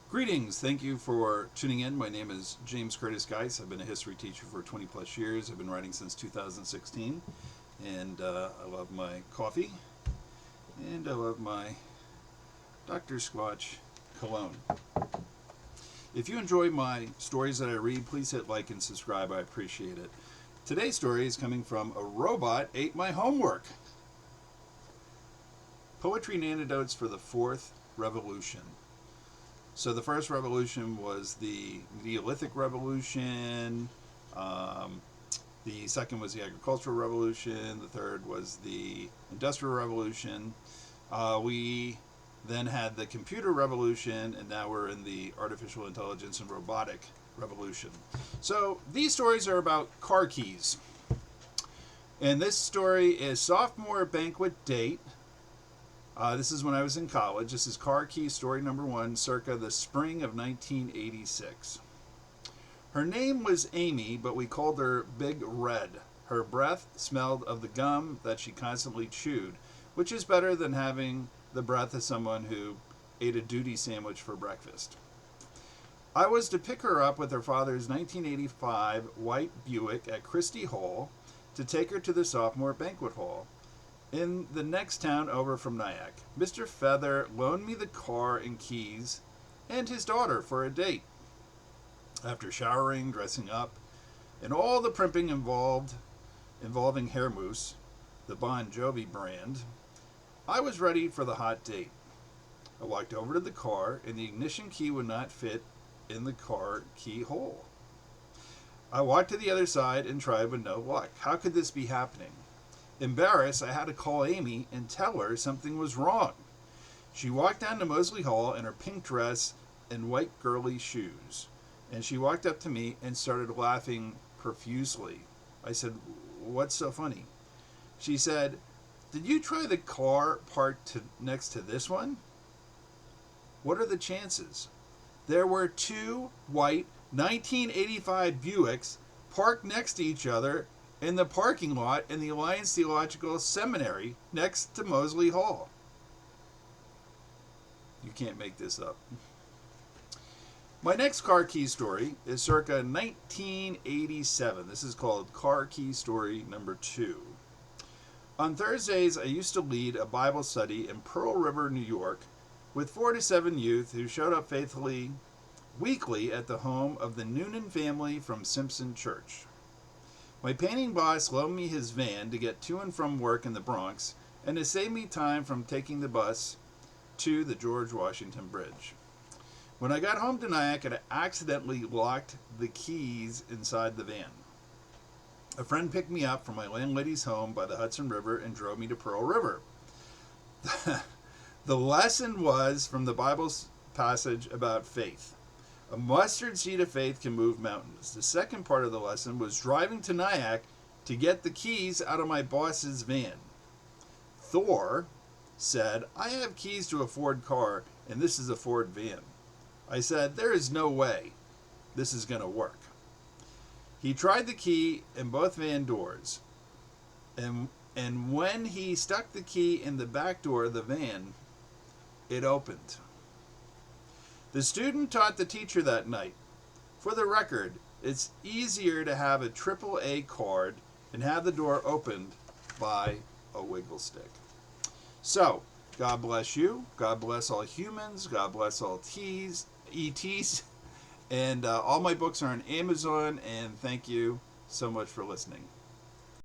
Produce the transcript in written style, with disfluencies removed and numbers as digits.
Greetings. Thank you for tuning in. My name is James Curtis Geis. I've been a history teacher for 20 plus years. I've been writing since 2016. And I love my coffee. And I love my Dr. Squatch cologne. If you enjoy my stories that I read, please hit like and subscribe. I appreciate it. Today's story is coming from A Robot Ate My Homework. Poetry and Anecdotes for the Fourth Revolution. So the first revolution was the Neolithic Revolution. The second was the Agricultural Revolution. The third was the Industrial Revolution. We then had the Computer Revolution, and now we're in the Artificial Intelligence and Robotic Revolution. So these stories are about car keys. And this story is Sophomore Banquet Date. This is when I was in college. This is car key story number 1, circa the spring of 1986. Her name was Amy, but we called her Big Red. Her breath smelled of the gum that she constantly chewed, which is better than having the breath of someone who ate a duty sandwich for breakfast. I was to pick her up with her father's 1985 white Buick at Christie Hall to take her to the Sophomore Banquet Hall in the next town over from Nyack. Mr. Feather loaned me the car and keys and his daughter for a date. After showering, dressing up, and all the primping involving hair mousse, the Bon Jovi brand, I was ready for the hot date. I walked over to the car, and the ignition key would not fit in the car key hole. I walked to the other side and tried with no luck. How could this be happening? Embarrassed, I had to call Amy and tell her something was wrong. She walked down to Mosley Hall in her pink dress and white girly shoes, and she walked up to me and started laughing profusely. I said, "What's so funny?" She said, "Did you try the car parked next to this one?" What are the chances? There were 2 white 1985 Buicks parked next to each other in the parking lot in the Alliance Theological Seminary next to Mosley Hall. You can't make this up. My next car key story is circa 1987. This is called Car Key Story number 2. On Thursdays, I used to lead a Bible study in Pearl River, New York, with 4 to 7 youth who showed up faithfully weekly at the home of the Noonan family from Simpson Church. My painting boss loaned me his van to get to and from work in the Bronx and to save me time from taking the bus to the George Washington Bridge. When I got home to Nyack, I accidentally locked the keys inside the van. A friend picked me up from my landlady's home by the Hudson River and drove me to Pearl River. The lesson was from the Bible's passage about faith. A mustard seed of faith can move mountains. The second part of the lesson was driving to Nyack to get the keys out of my boss's van. Thor said, "I have keys to a Ford car, and this is a Ford van." I said, "There is no way this is going to work." He tried the key in both van doors, and when he stuck the key in the back door of the van, it opened. The student taught the teacher that night. For the record, it's easier to have a AAA card and have the door opened by a wiggle stick. So, God bless you. God bless all humans. God bless all ETs. And all my books are on Amazon. And thank you so much for listening.